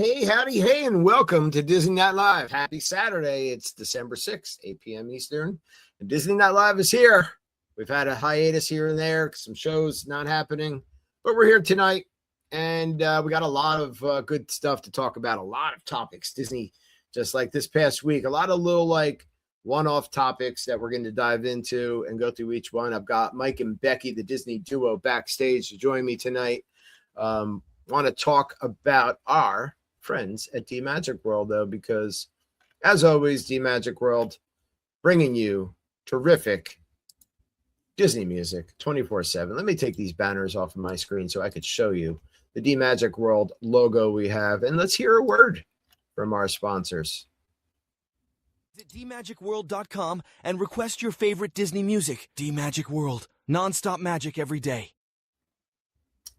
Howdy, hey, and welcome to Disney Night Live. Happy Saturday. It's December 6th, 8 p.m. Eastern. And Disney Night Live is here. We've had a hiatus here and there, some shows not happening, but we're here tonight. And we got a lot of good stuff to talk about, a lot of topics. Disney, just like this past week, a lot of little like one-off topics that we're going to dive into and go through each one. I've got Mike and Becky, the Disney duo, backstage to join me tonight. Want to talk about our friends at D Magic World, though, because as always, D Magic World bringing you terrific Disney music 24/7. Let me take these banners off of my screen so I could show you the D Magic World logo we have, and let's hear a word from our sponsors. Visit DMagicWorld.com and request your favorite Disney music. D Magic World, non-stop magic every day.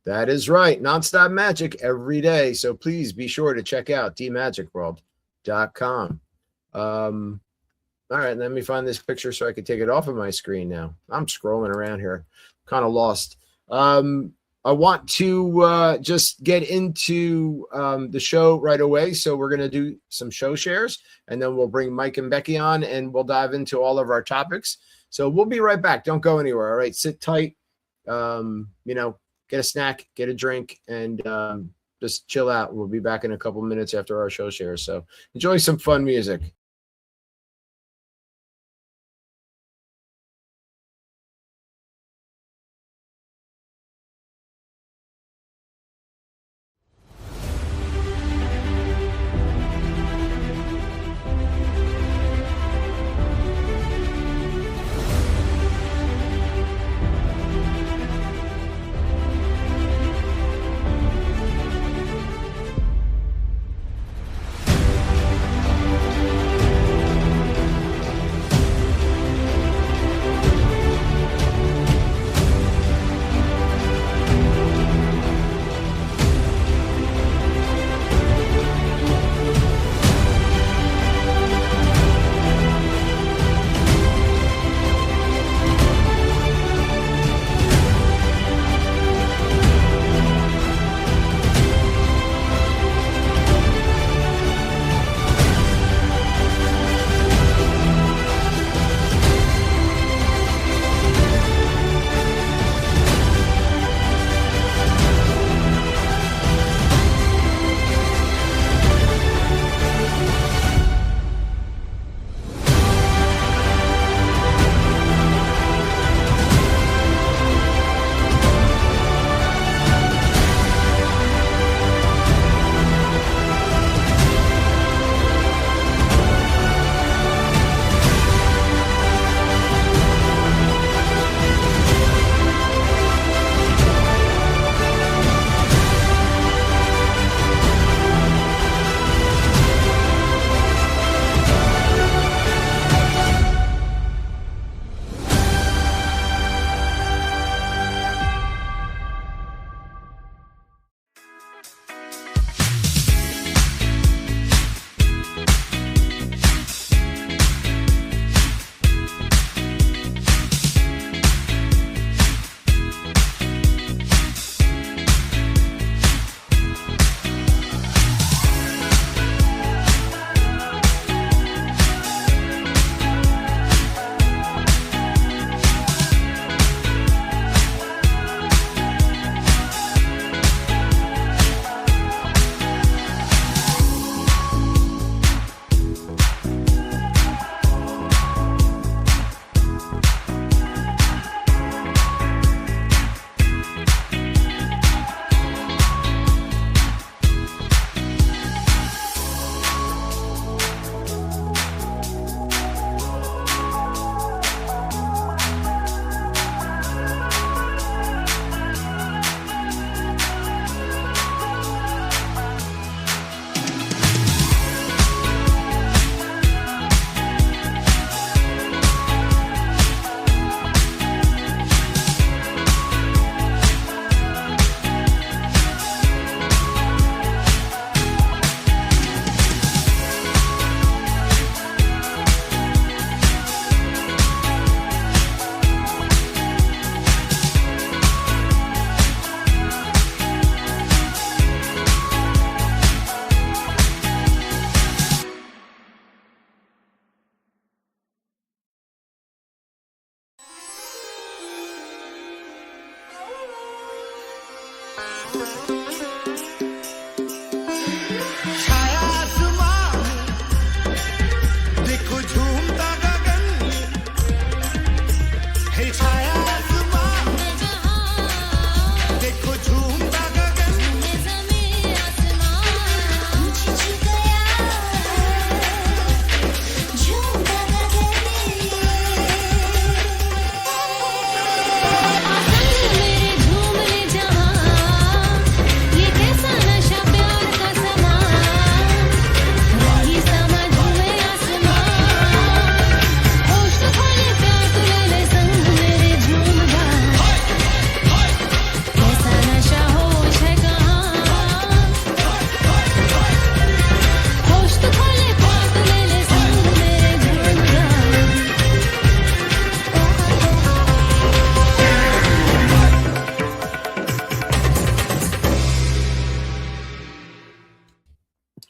That is right. Nonstop magic every day. So please be sure to check out dmagicworld.com. All right, let me find this picture so I can take it off of my screen now. I'm scrolling around here, kind of lost. I want to just get into the show right away. So we're going to do some show shares, and then we'll bring Mike and Becky on, and we'll dive into all of our topics. So we'll be right back. Don't go anywhere. All right, sit tight. Get a snack, get a drink, and just chill out. We'll be back in a couple minutes after our show shares. So enjoy some fun music.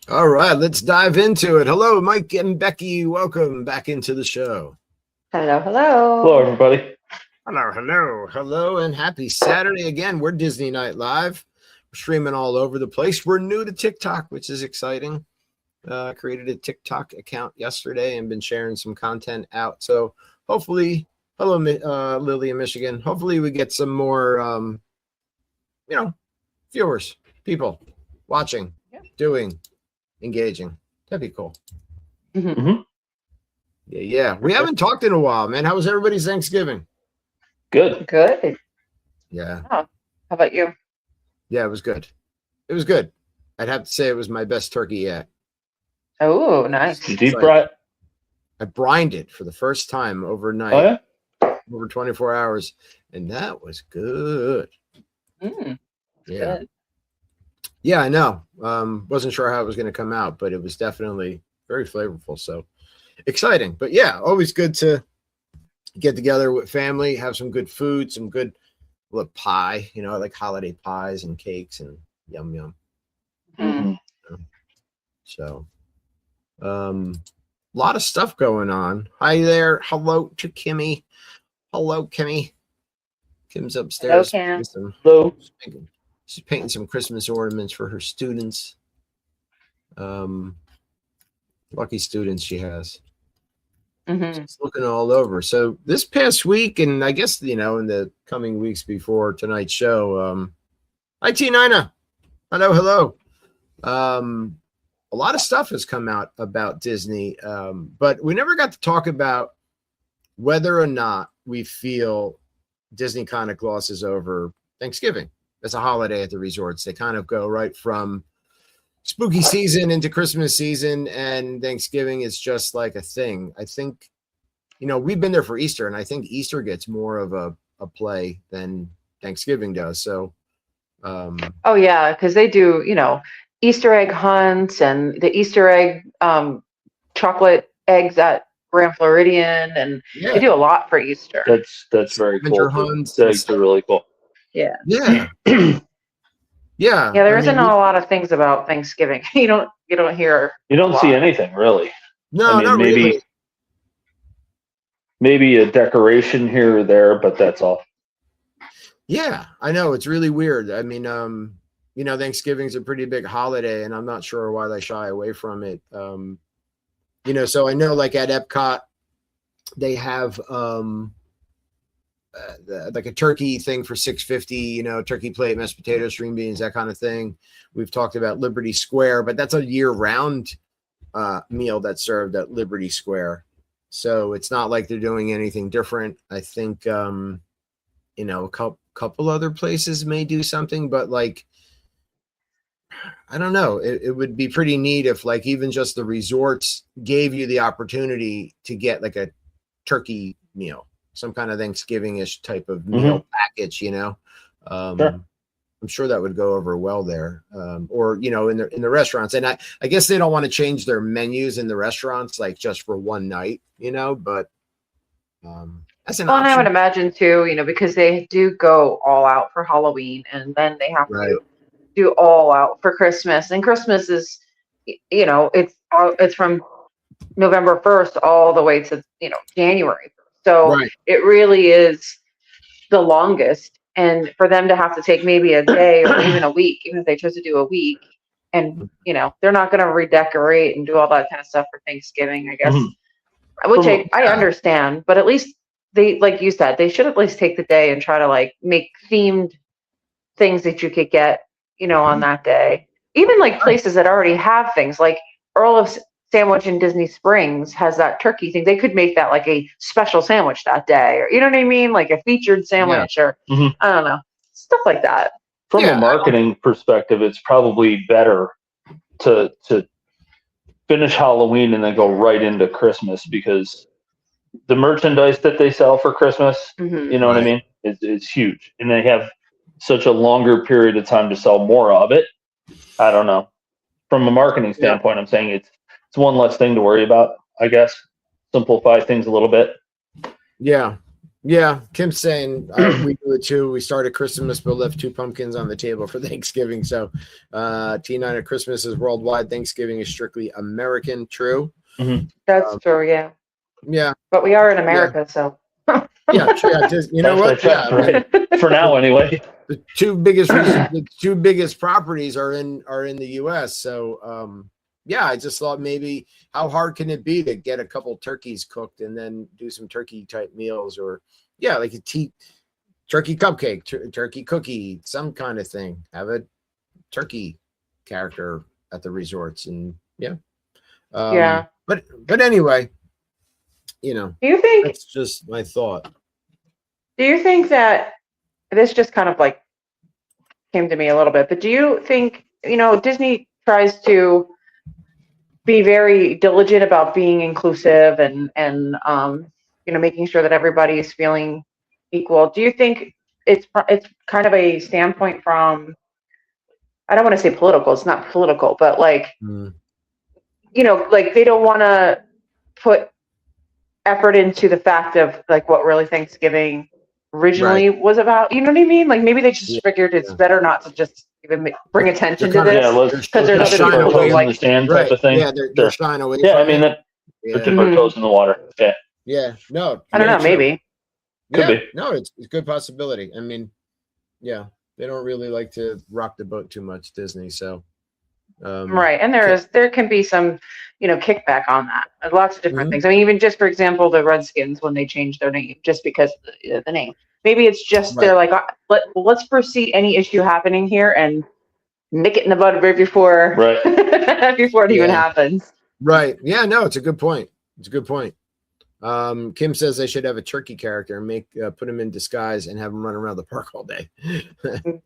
All right, let's dive into it. Hello, Mike and Becky. Welcome back into the show. Hello, hello. Hello, everybody. Hello, and happy Saturday again. We're Disney Night Live. We're streaming all over the place. We're new to TikTok, which is exciting. Created a TikTok account yesterday and been sharing some content out. So hopefully, hello, Lily in Michigan. Hopefully we get some more, viewers, people watching, doing, engaging. That'd be cool. Mm-hmm. Yeah. We haven't talked in a while, man. How was everybody's Thanksgiving? Good. Good. Yeah. Oh, how about you? Yeah, it was good. It was good. I'd have to say it was my best turkey yet. Oh, nice. Deep fry. I brined it for the first time overnight, Oh, yeah? over 24 hours, and that was good. Mm, Yeah. good. Yeah, I know. Wasn't sure how it was going to come out, but it was definitely very flavorful. So exciting. But yeah, always good to get together with family, have some good food, some good pie. I like holiday pies and cakes and yum. Mm. So a lot of stuff going on. Hi there. Hello to Kimmy. Hello, Kimmy. Kim's upstairs. Hello, Kim. Hello. She's painting some Christmas ornaments for her students. Lucky students she has. Mm-hmm. She's looking all over. So this past week, and I guess, in the coming weeks before tonight's show, hi, T9. Hello. A lot of stuff has come out about Disney, but we never got to talk about whether or not we feel Disney kind of glosses over Thanksgiving. It's a holiday at the resorts. They kind of go right from spooky season into Christmas season, and Thanksgiving is just like a thing. I think, we've been there for Easter, and I think Easter gets more of a play than Thanksgiving does. So, Oh yeah, because they do, Easter egg hunts and the Easter egg chocolate eggs at Grand Floridian, and they do a lot for Easter. That's very Scavenger cool. hunts The and eggs are really cool. Yeah. Yeah. Yeah, there isn't a lot of things about Thanksgiving. You don't hear. You don't see anything really. No, not maybe really. maybe a decoration here or there, but that's all. Yeah, I know. It's really weird. I mean, Thanksgiving's a pretty big holiday, and I'm not sure why they shy away from it. So I know, like at Epcot, they have like a turkey thing for $6.50, turkey plate, mashed potatoes, string beans, that kind of thing. We've talked about Liberty Square, but that's a year-round meal that's served at Liberty Square. So it's not like they're doing anything different. I think, a couple other places may do something, but I don't know. It would be pretty neat if even just the resorts gave you the opportunity to get like a turkey meal, some kind of Thanksgiving-ish type of meal package, Sure. I'm sure that would go over well there. Or, in the restaurants. And I guess they don't want to change their menus in the restaurants, just for one night, but that's an option. And I would imagine too, because they do go all out for Halloween, and then they have to do all out for Christmas. And Christmas is, it's from November 1st all the way to, January. So it really is the longest. and for them to have to take maybe a day or even a week, even if they chose to do a week, and they're not going to redecorate and do all that kind of stuff for Thanksgiving, I guess, which I understand, but at least they, like you said, they should at least take the day and try to like make themed things that you could get, on that day. Even like places that already have things like Earl of Sandwich in Disney Springs has that turkey thing. They could make that like a special sandwich that day, or you know what I mean? Like a featured sandwich or I don't know, stuff like that. From a marketing perspective, it's probably better to finish Halloween and then go right into Christmas, because the merchandise that they sell for Christmas, you know what I mean? It's huge. And they have such a longer period of time to sell more of it. I don't know. From a marketing standpoint, I'm saying it's one less thing to worry about, I guess. Simplify things a little bit. Yeah. Kim's saying we do it too. We started Christmas, but left 2 pumpkins on the table for Thanksgiving. So T9 at Christmas is worldwide. Thanksgiving is strictly American. True. That's true. Yeah. Yeah. But we are in America, so. You know what? Right. For now, anyway. The two biggest properties are in the U.S. So, I just thought maybe how hard can it be to get a couple turkeys cooked and then do some turkey type meals, or like a turkey cupcake, turkey cookie, some kind of thing. Have a turkey character at the resorts, and But anyway, do you think that's just my thought? Do you think that this just kind of like came to me a little bit, but do you think, Disney tries to be very diligent about being inclusive and making sure that everybody is feeling equal. Do you think it's kind of a standpoint from, I don't want to say political, it's not political, but like, like they don't want to put effort into the fact of like what really Thanksgiving originally was about, you know what I mean? Like maybe they just figured it's better not to just even bring attention to this, because there's other people who like the sand type of thing. Yeah, they're shying away. Yeah, I mean that they're dipping their toes in the water. No, I don't know, maybe. Could be. No, it's a good possibility. I mean, they don't really like to rock the boat too much, Disney. So, right, and there can be some, kickback on that. There's lots of different things. I mean, even just for example, the Redskins when they changed their name, just because of the name. Maybe it's just they're like, let's foresee any issue happening here and nick it in the bud right before before it even happens. Right. Yeah. No, it's a good point. Kim says they should have a turkey character and put him in disguise and have him run around the park all day.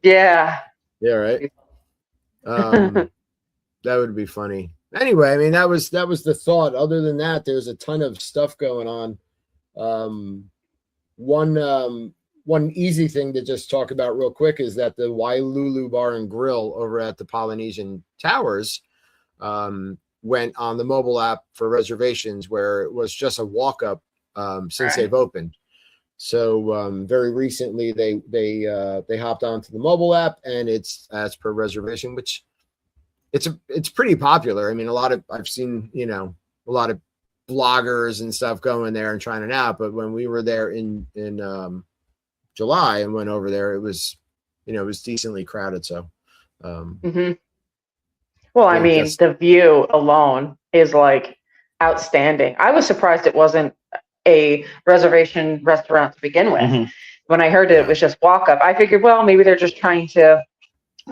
Yeah. Right. That would be funny. Anyway, I mean that was the thought. Other than that, there's a ton of stuff going on. One easy thing to just talk about real quick is that the Wailulu Bar and Grill over at the Polynesian Towers went on the mobile app for reservations, where it was just a walk up since they've opened. So very recently they hopped onto the mobile app, and it's as per reservation, which it's pretty popular. I mean, I've seen a lot of bloggers and stuff going there and trying it out. But when we were there in July and went over there, it was decently crowded. So well, I mean, the view alone is like outstanding. I was surprised it wasn't a reservation restaurant to begin with. When I heard it was just walk up, I figured, well, maybe they're just trying to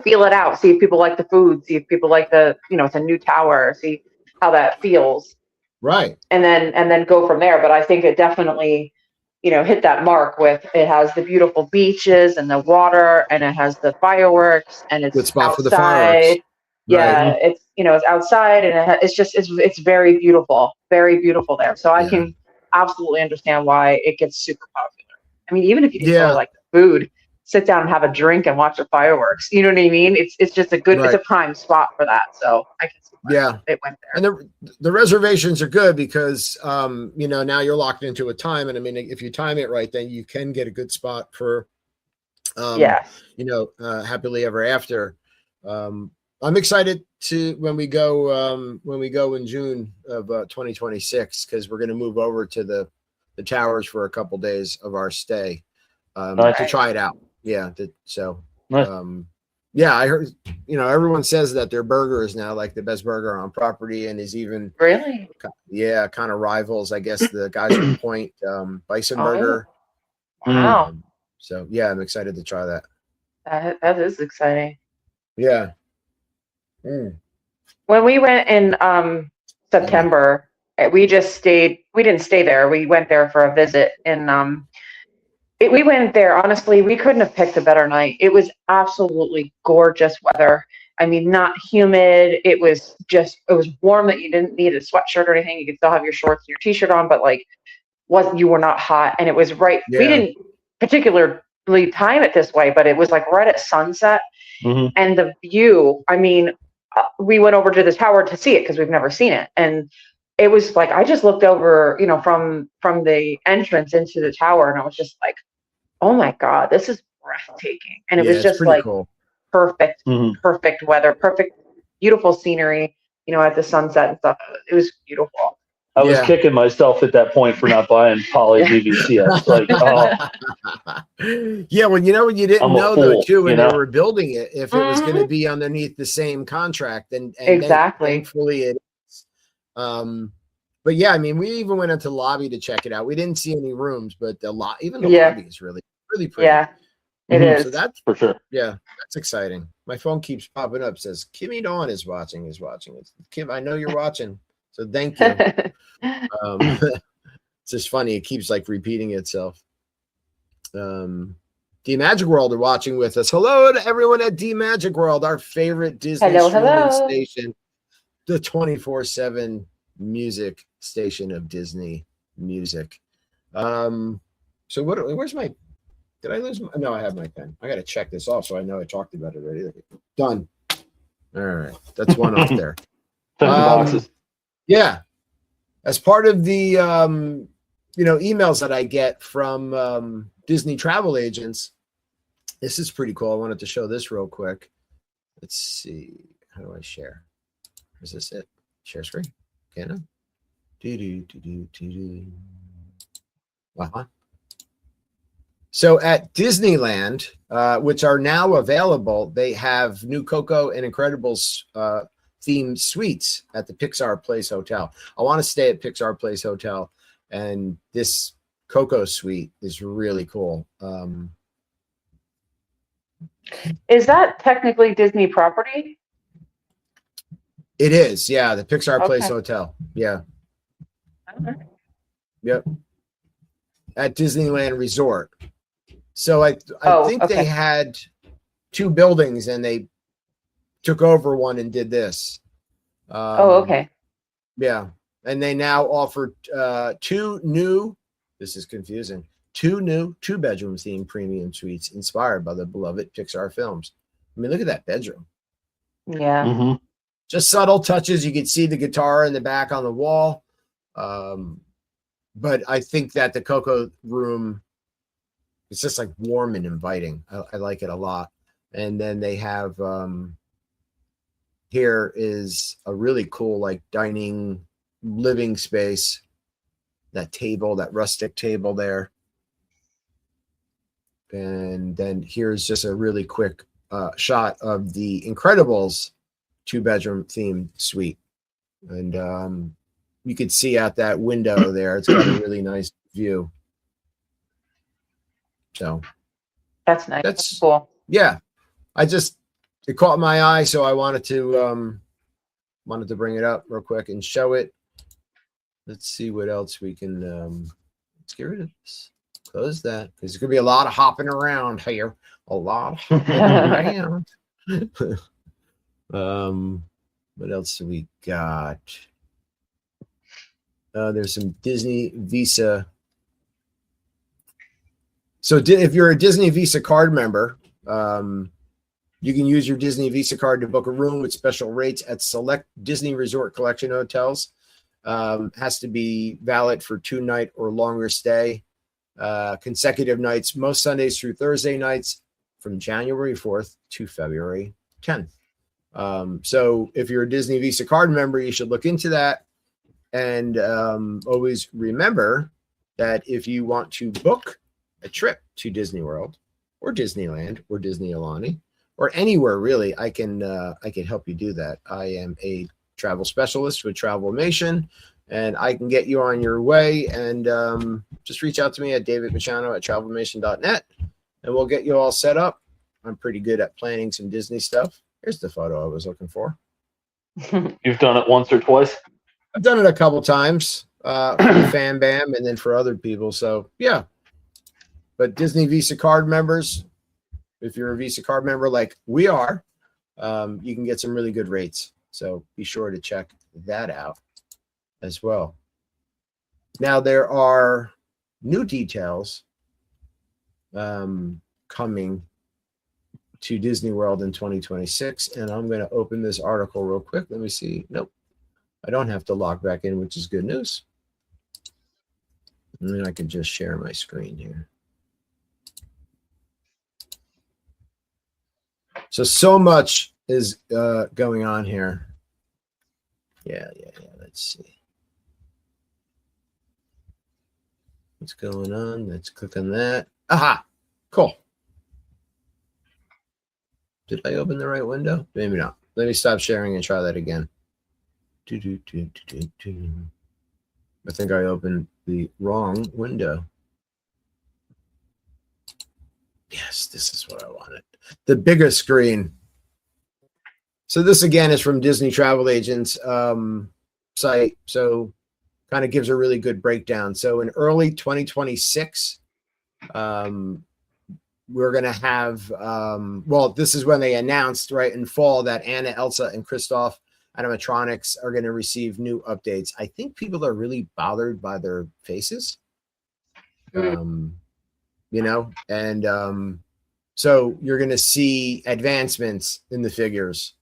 feel it out, see if people like the food, see if people like it's a new tower, see how that feels. Right. And then go from there. But I think it definitely, hit that mark with, it has the beautiful beaches and the water, and it has the fireworks, and it's good spot outside. For the fireworks. Yeah, right. It's outside, and it's very beautiful there. So I can absolutely understand why it gets super popular. I mean, even if you don't like the food, sit down and have a drink and watch the fireworks. You know what I mean? It's just a good, it's a prime spot for that. So I can see why it went there. And the reservations are good because now you're locked into a time, and I mean, if you time it right, then you can get a good spot for happily ever after. I'm excited to when we go in June of 2026, because we're going to move over to the towers for a couple days of our stay to try it out. Yeah. Nice. Yeah, I heard, everyone says that their burger is now like the best burger on property and is even, Really? kind of rivals, I guess, the Geyser Point bison burger. Wow. So yeah, I'm excited to try that. That is exciting. Yeah. When we went in September, we didn't stay there. We went there for a visit, and we went there, honestly, we couldn't have picked a better night. It was absolutely gorgeous weather. I mean, not humid. It was warm that you didn't need a sweatshirt or anything. You could still have your shorts and your t-shirt on, but like you were not hot. And it was right. Yeah. We didn't particularly time it this way, but it was like right at sunset. Mm-hmm. And the view, I mean, we went over to the tower to see it because we've never seen it. And it was like, I just looked over, from the entrance into the tower, and I was just like, oh my God, this is breathtaking. And it was just like cool. Perfect weather, perfect, beautiful scenery, at the sunset and stuff. It was beautiful. I was kicking myself at that point for not buying poly PVC. Like, yeah, when you didn't know though too when they were building it, if it was going to be underneath the same contract, and exactly. Thankfully it is. But yeah, I mean, we even went into the lobby to check it out. We didn't see any rooms, but even the lobby is really, really pretty. Yeah, it is. So that's for sure. Yeah, that's exciting. My phone keeps popping up, says Kimmy Dawn is watching. It's Kim, I know you're watching, so thank you. It's just funny. It keeps like repeating itself. D Magic World are watching with us. Hello to everyone at D Magic World, our favorite Disney streaming station, the 24/7 music station of Disney music. So where's my, did I lose my, no, I have my pen. I got to check this off so I know I talked about it already. Done. All right. That's one off there. Boxes. Yeah. As part of the, emails that I get from Disney travel agents, this is pretty cool. I wanted to show this real quick. Let's see. How do I share? Is this it? Share screen? Can I? Uh-huh. So at Disneyland, which are now available, they have new Coco and Incredibles themed suites at the Pixar Place Hotel. I want to stay at Pixar Place Hotel, and this Coco suite is really cool. Is that technically Disney property? It is, yeah, the Pixar Place Hotel. Yeah. Okay. Yep. At Disneyland Resort. So I think they had two buildings and they took over one and did this. Okay. Yeah. And they now offer two new two-bedroom themed premium suites inspired by the beloved Pixar films. I mean, look at that bedroom. Yeah. Mm-hmm. Just subtle touches. You can see the guitar in the back on the wall. But I think that the Coco room, it's just like warm and inviting. I like it a lot. And then they have, here is a really cool, like dining living space, that table, that rustic table there. And then here's just a really quick shot of the Incredibles 2-bedroom themed suite. And you could see out that window there. It's got a really nice view. So that's nice. That's cool. Yeah. It caught my eye, so I wanted to bring it up real quick and show it. Let's see what else we can let's get rid of this. Close that. There's gonna be a lot of hopping around here. A lot of hopping around. What else do we got? There's some Disney Visa. So if you're a Disney Visa card member, you can use your Disney Visa card to book a room with special rates at select Disney Resort Collection hotels. Has to be valid for 2-night or longer stay, consecutive nights, most Sundays through Thursday nights from January 4th to February 10th. So if you're a Disney Visa card member, you should look into that. And always remember that if you want to book a trip to Disney World, or Disneyland or Disney Aulani or anywhere really, I can help you do that. I am a travel specialist with Travelmation, and I can get you on your way. And just reach out to me at DavidPicciano at Travelmation.net, and we'll get you all set up. I'm pretty good at planning some Disney stuff. Here's the photo I was looking for. You've done it once or twice? I've done it a couple times for Fan Bam and then for other people. So yeah, but Disney Visa card members, if you're a Visa card member like we are, you can get some really good rates. So be sure to check that out as well. Now there are new details coming to Disney World in 2026, and I'm going to open this article real quick. Let me see. Nope, I don't have to log back in, which is good news. And then I can just share my screen here. So much is going on here. Yeah. Let's see. What's going on? Let's click on that. Aha! Cool. Did I open the right window? Maybe not. Let me stop sharing and try that again. I think I opened the wrong window. Yes, this is what I wanted. The bigger screen. So this again is from Disney Travel Agent's site. So kind of gives a really good breakdown. So in early 2026, we're going to have, well, this is when they announced, right, in fall that Anna, Elsa, and Kristoff animatronics are going to receive new updates. I think people are really bothered by their faces, you know, and so you're going to see advancements in the figures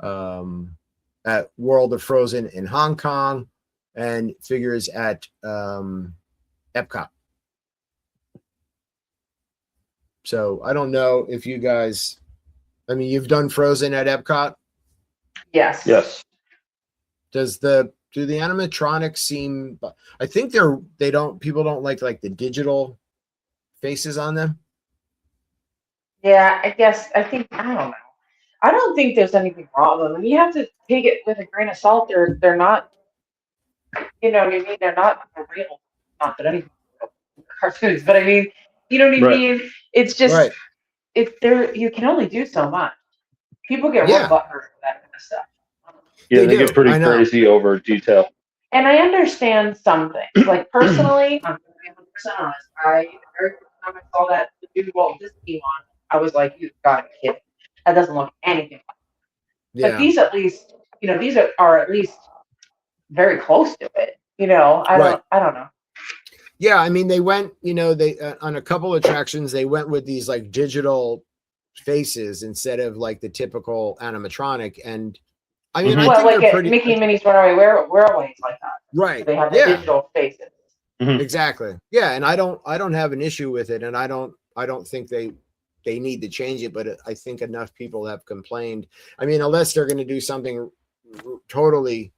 at World of Frozen in Hong Kong and figures at Epcot. So I don't know if you guys, I mean, you've done Frozen at Epcot? Yes. Yes. Do the animatronics seem, I think people don't like the digital faces on them. Yeah, I don't know. I don't think there's anything wrong with them. You have to take it with a grain of salt. They're not, you know what I mean? They're not real. Not that anything cartoons, but I mean, you know what I mean? It's just, you can only do so much. People get real butthurt for that kind of stuff. Yeah, they get pretty crazy over detail. And I understand some things. Like personally, I'm 100% honest. Every time I saw that the new Walt Disney one, I was like, "You've got to be kidding! That doesn't look anything like it." But these at least, you know, these are at least very close to it. You know, I don't know. Yeah, I mean, they went, you know, they on a couple attractions, they went with these like digital faces instead of like the typical animatronic. And I mean, I think like they're pretty, Mickey and Minnie's Runaway Railways like that. Right. They have the digital faces. Mm-hmm. Exactly. Yeah, and I don't have an issue with it, and I don't think they need to change it, but I think enough people have complained. I mean, unless they're going to do something totally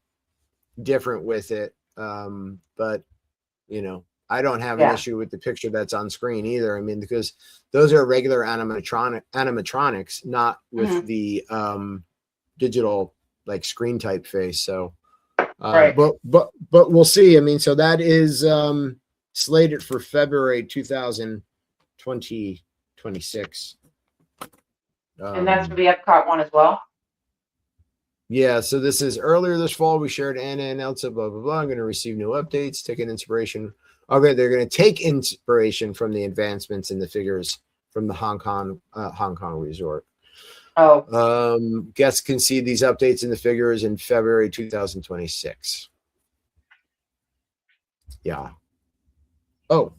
different with it, but you know, I don't have an issue with the picture that's on screen either. I mean, because those are regular animatronics, not with the digital like screen type face. So, but we'll see. I mean, so that is slated for February 2026. And that's for the Epcot one as well. Yeah, so this is earlier this fall. We shared Anna and Elsa, blah, blah, blah. I'm going to receive new updates, taking inspiration. Okay, they're going to take inspiration from the advancements in the figures from the Hong Kong resort. Oh. Guests can see these updates in the figures in February 2026. Yeah. Oh,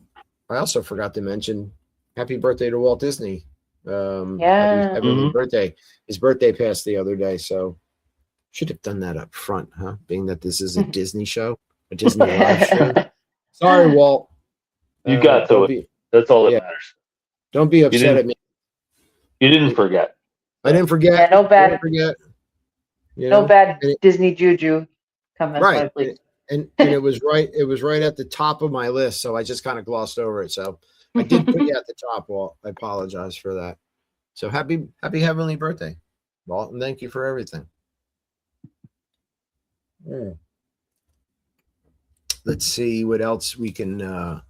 I also forgot to mention happy birthday to Walt Disney. Happy birthday. His birthday passed the other day, so should have done that up front, huh? Being that this is a Disney show, a Disney live stream. Sorry, Walt. You got to it. That's all that matters. Don't be upset at me. You didn't forget. I didn't forget. Yeah, no bad. Forget. No bad Disney juju coming. Right. and it was right at the top of my list, so I just kind of glossed over it. So I did put you at the top, Walt. I apologize for that. So happy heavenly birthday, Walt, and thank you for everything. Let's see what else we can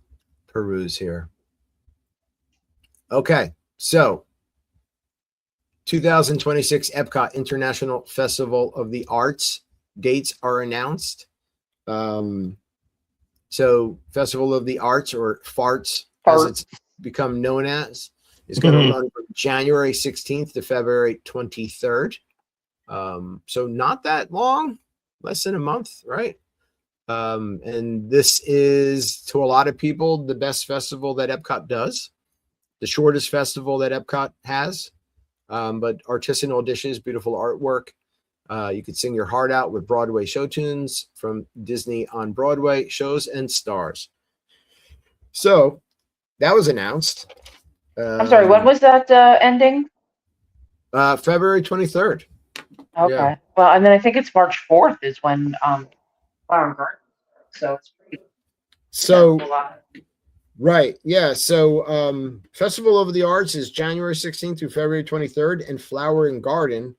peruse here. Okay, so 2026 Epcot International Festival of the Arts dates are announced. So Festival of the Arts, or FARTS, as it's become known as, is going to run from January 16th to February 23rd. So not that long, less than a month, right? And this is, to a lot of people, the best festival that Epcot does, the shortest festival that Epcot has. But artisanal dishes, beautiful artwork. You could sing your heart out with Broadway show tunes from Disney on Broadway shows and stars. So that was announced. I'm sorry, when was that ending? February 23rd. Okay. Yeah. Well, and then I think it's March 4th is when Flower and Garden. So it's pretty. So right, yeah. So Festival of the Arts is January 16th through February 23rd, and Flower and Garden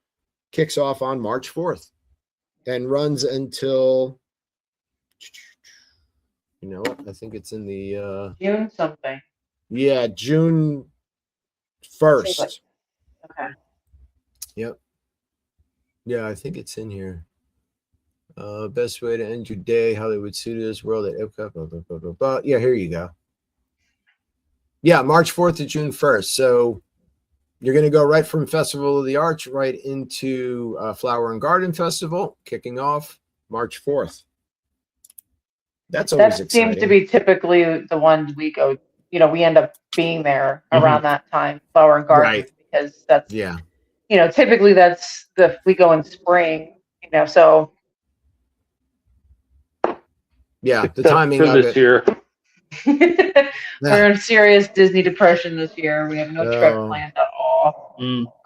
kicks off on March 4th and runs until, you know what? I think it's in the June something. Yeah, June 1st. Okay. Yep. Yeah, I think it's in here. Best way to end your day, Hollywood Studios World at Epcot. Blah, blah, blah, blah, blah. Yeah, here you go. Yeah, March 4th to June 1st. So you're going to go right from Festival of the Arts right into Flower and Garden Festival, kicking off March 4th. That's always exciting. Seems to be typically the ones we go, we end up being there around that time, Flower and Garden, right? Because that's, yeah, typically we go in spring, so. Yeah, the timing of this year. We're in serious Disney depression this year. We have no trip planned at all.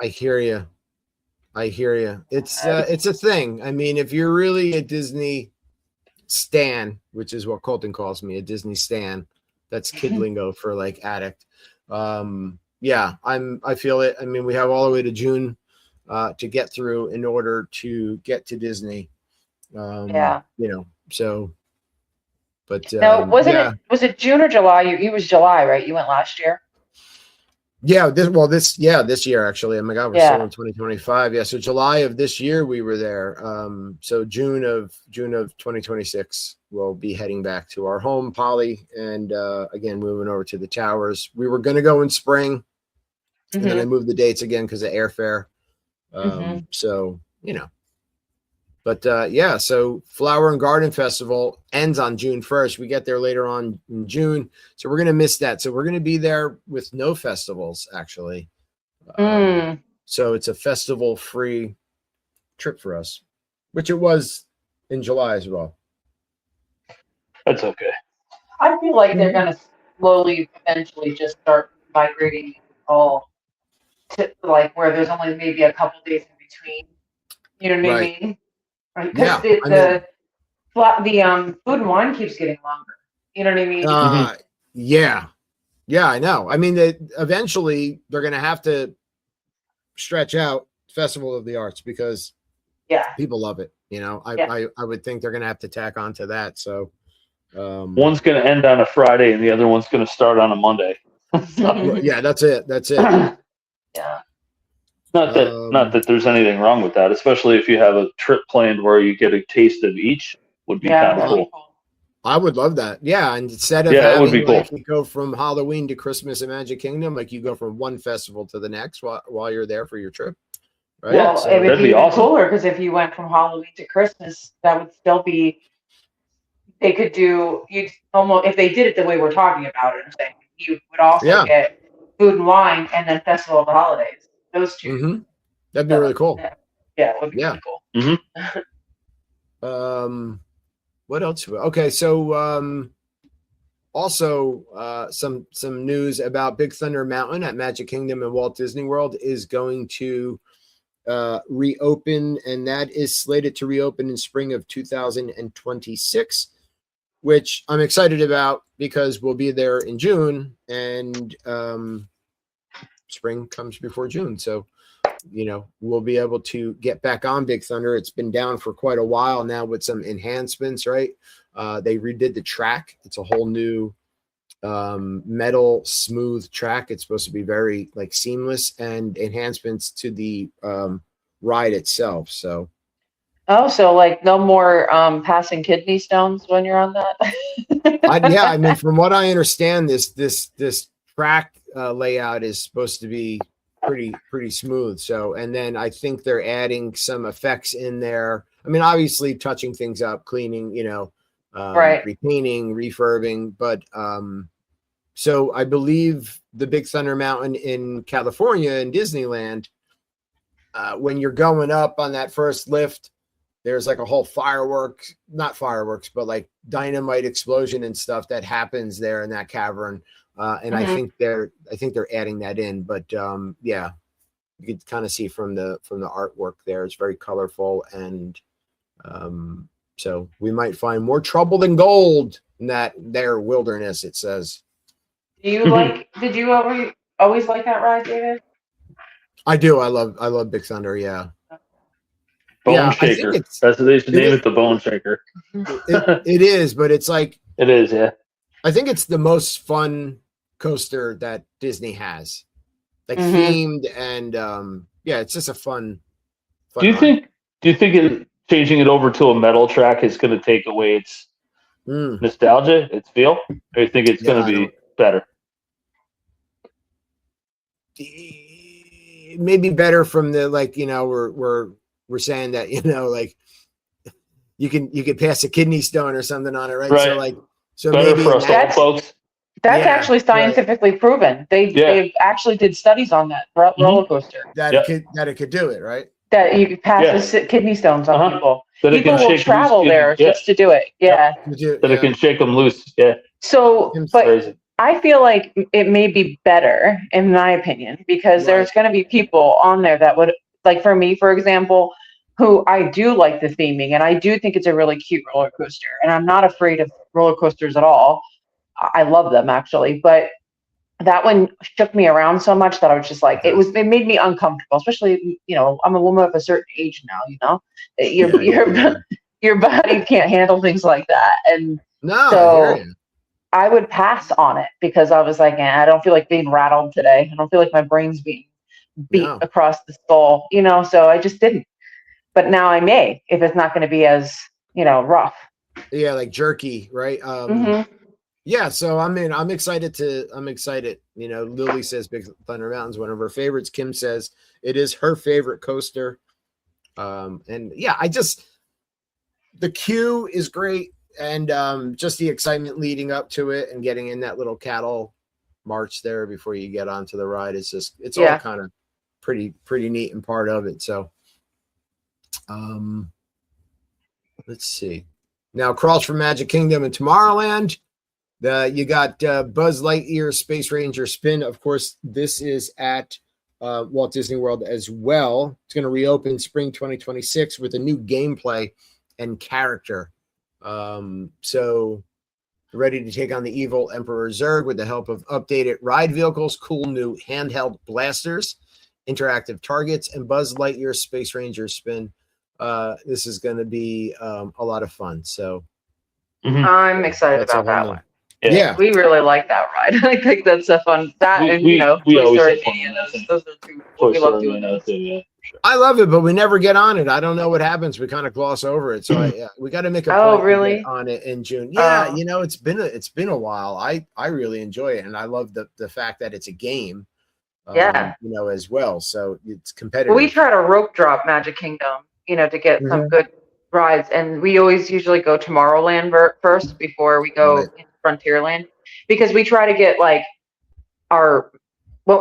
I hear you. It's a thing. I mean, if you're really a Disney stan, which is what Colton calls me, a Disney stan, that's kid lingo for like addict. Yeah, I feel it. I mean, we have all the way to June to get through in order to get to Disney. So. But now, was it June or July? It was July, right? You went last year. Yeah, this year actually. Oh my God, we're still in 2025. Yeah, so July of this year we were there. So June of 2026 we'll be heading back to our home, Poly, and again moving over to the towers. We were going to go in spring, and then I moved the dates again because of airfare. So But so Flower and Garden Festival ends on June 1st. We get there later on in June. So we're going to miss that. So we're going to be there with no festivals, actually. So it's a festival-free trip for us, which it was in July as well. That's okay. I feel like they're going to slowly, eventually just start migrating all to like where there's only maybe a couple days in between. You know what I mean? Because the food and wine keeps getting longer. You know what I mean? Yeah, I know. I mean, eventually they're going to have to stretch out Festival of the Arts because people love it. I would think they're going to have to tack on to that. So one's going to end on a Friday and the other one's going to start on a Monday. Yeah, that's it. Yeah. Not that there's anything wrong with that, especially if you have a trip planned where you get a taste of each. Would be kind of cool. I would love that. Yeah, and instead of it would be cool. You go from Halloween to Christmas in Magic Kingdom, like you go from one festival to the next while you're there for your trip. Right? Well, So, it would be awesome. Cooler because if you went from Halloween to Christmas, that would still be. They could do almost if they did it the way we're talking about it. I'm saying you would also get food and wine and then Festival of the Holidays. Those two. That'd be really cool. Yeah, it would be really cool. What else? Okay, so also some news about Big Thunder Mountain at Magic Kingdom and Walt Disney World is going to reopen, and that is slated to reopen in spring of 2026, which I'm excited about because we'll be there in June, and spring comes before June. So, we'll be able to get back on Big Thunder. It's been down for quite a while now with some enhancements, right? They redid the track. It's a whole new metal smooth track. It's supposed to be very seamless, and enhancements to the ride itself. So no more passing kidney stones when you're on that. From what I understand, this track layout is supposed to be pretty smooth. So, and then I think they're adding some effects in there. I mean, obviously touching things up, cleaning, Right. repainting, refurbing, but so I believe the Big Thunder Mountain in California in Disneyland, when you're going up on that first lift, there's a whole not fireworks, but dynamite explosion and stuff that happens there in that cavern. And I think they're adding that in, but you could kind of see from the artwork there, it's very colorful, and so we might find more trouble than gold in that their wilderness, it says. Did you always like that ride, David? I do. I love Big Thunder. Yeah. Bone Shaker. That's what they should name it, the Bone Shaker. It is, but it's it is, yeah. I think it's the most fun coaster that Disney has, themed, and it's just a fun do you ride. think changing it over to a metal track is going to take away its nostalgia, its feel, or do you think it's going to be better? Maybe better from the we're saying that you can pass a kidney stone or something on it, right? So better maybe for us old folks. That's actually scientifically proven. They actually did studies on that roller coaster. That it could do it, right? That you could pass kidney stones on people. People will travel there just to do it. Yeah. That it can shake them loose. Yeah. So, but I feel like it may be better, in my opinion, because there's going to be people on there that would, for me, for example, who I do like the theming, and I do think it's a really cute roller coaster, and I'm not afraid of roller coasters at all. I love them, actually, but that one shook me around so much that I was just it made me uncomfortable, especially, I'm a woman of a certain age now, your body can't handle things like that. And so I would pass on it because I was like, I don't feel like being rattled today. I don't feel like my brain's being beat across the skull, so I just didn't. But now I may, if it's not going to be as, rough. Yeah, like jerky, right? Yeah, so I'm excited. Lily says Big Thunder Mountain's one of her favorites. Kim says it is her favorite coaster. And yeah, the queue is great, and just the excitement leading up to it and getting in that little cattle march there before you get onto the ride. It's all kind of pretty neat and part of it. So let's see. Now, across from Magic Kingdom and Tomorrowland, you got Buzz Lightyear Space Ranger Spin. Of course, this is at Walt Disney World as well. It's going to reopen spring 2026 with a new gameplay and character. So ready to take on the evil Emperor Zurg with the help of updated ride vehicles, cool new handheld blasters, interactive targets, and Buzz Lightyear Space Ranger Spin. This is going to be a lot of fun. So I'm excited about that one. Yeah, we really like that ride. I think that's a fun. We always Story Mania, those are two we love doing those. Yeah. I love it, but we never get on it. I don't know what happens. We kind of gloss over it. So we got to make a point on it in June. Yeah, it's been a while. I really enjoy it, and I love the fact that it's a game. As well. So it's competitive. We try to rope drop Magic Kingdom, to get some good rides, and we always usually go Tomorrowland first before we go Frontierland, because we try to get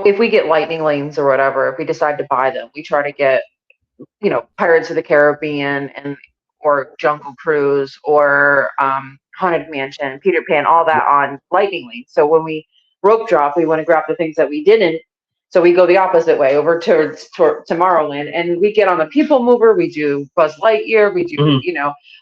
if we get lightning lanes or whatever, if we decide to buy them, we try to get Pirates of the Caribbean or Jungle Cruise or Haunted Mansion, Peter Pan, all that on lightning lanes. So when we rope drop, we want to grab the things that we didn't, So we go the opposite way over to Tomorrowland, and we get on the People Mover. We do Buzz Lightyear. We do,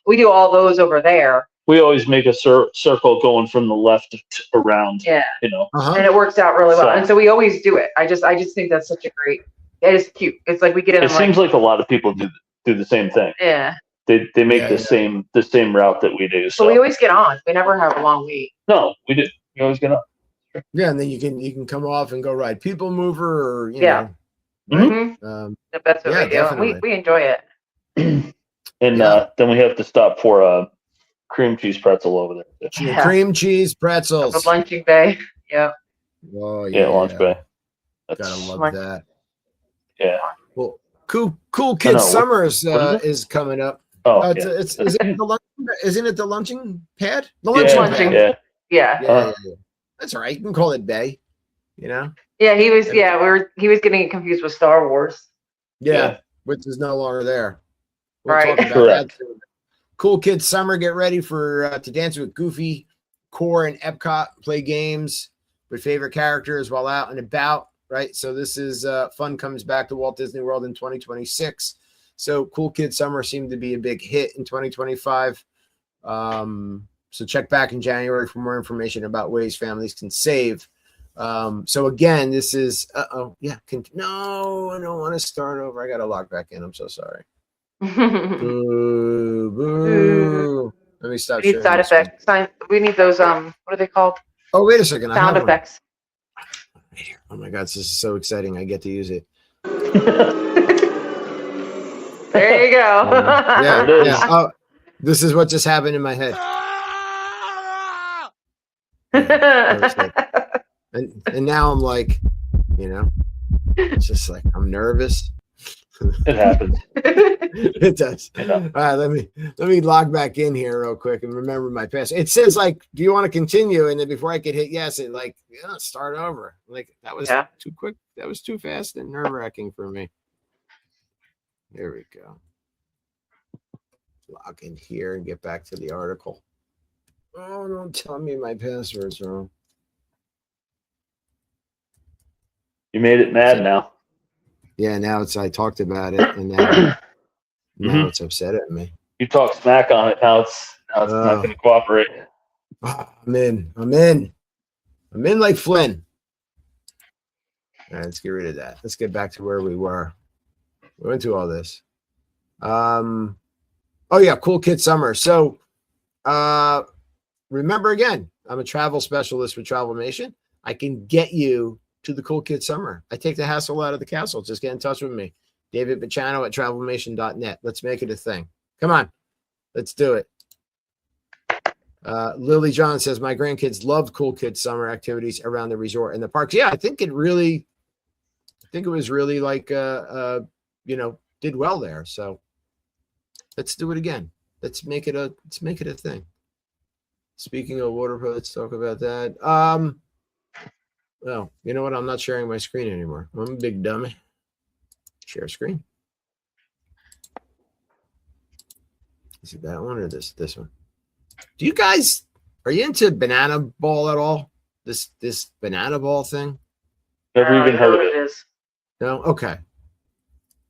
we do all those over there. We always make a circle going from the left around. Yeah. Uh-huh. And it works out really well. And so we always do it. I just think that's such a great. It is cute. It's like we get in. It seems like a lot of people do the same thing. Yeah. They make the same route that we do. So we always get on. We never have a long wait. No, we do. We always get on. Yeah, and then you can come off and go ride People Mover, or you know. Mm-hmm. That's what we do. Definitely. We enjoy it. And then we have to stop for a cream cheese pretzel over there. Yeah. Cream cheese pretzels. The lunching bay. Yeah. Oh yeah. Lunch bay. Gotta love that. Yeah. Well, Cool Kids Summers is coming up. Oh, isn't it the lunching pad? The lunching pad. Yeah. That's all right. You can call it Bay. Yeah, he was. He was getting it confused with Star Wars. Yeah, which is no longer there. We'll talk about that soon. Cool Kids Summer. Get ready for to dance with Goofy, Core, and Epcot. Play games with favorite characters while out and about. Right. So this is fun. Comes back to Walt Disney World in 2026. So Cool Kids Summer seemed to be a big hit in 2025. So check back in January for more information about ways families can save. So again, this is, no, I don't want to start over. I got to log back in. I'm so sorry. Boo. Let me stop. We need side effects. We need those, what are they called? Oh, wait a second. Sound effects. Oh my God. This is so exciting. I get to use it. There you go. Yeah. Oh, this is what just happened in my head. And now I'm like, it's just like I'm nervous. It happens. It does. All right, let me log back in here real quick and remember my password. It says like, do you want to continue? And then before I could hit yes, it like start over. Like that was too quick. That was too fast and nerve-wracking for me. There we go. Log in here and get back to the article. Oh, don't tell me my password's wrong. You made it mad now. Yeah, now I talked about it, and now it's upset at me. You talk smack on it. Now it's not going to cooperate. I'm in like Flynn. All right, let's get rid of that. Let's get back to where we were. We went through all this. Cool Kid Summer. So, remember again, I'm a travel specialist with Travel Nation. I can get you to the Cool Kid Summer. I take the hassle out of the castle. Just get in touch with me. DavidPicciano at TravelNation.net. Let's make it a thing. Come on. Let's do it. Lily John says, my grandkids loved Cool Kid Summer activities around the resort and the parks. Yeah, I think it was really like, did well there. So let's do it again. Let's make it a thing. Speaking of water, let's talk about that. Well, you know what? I'm not sharing my screen anymore. I'm a big dummy. Share screen. Is it that one or this one? Are you into banana ball at all? This banana ball thing? Never even heard of it. No? Okay.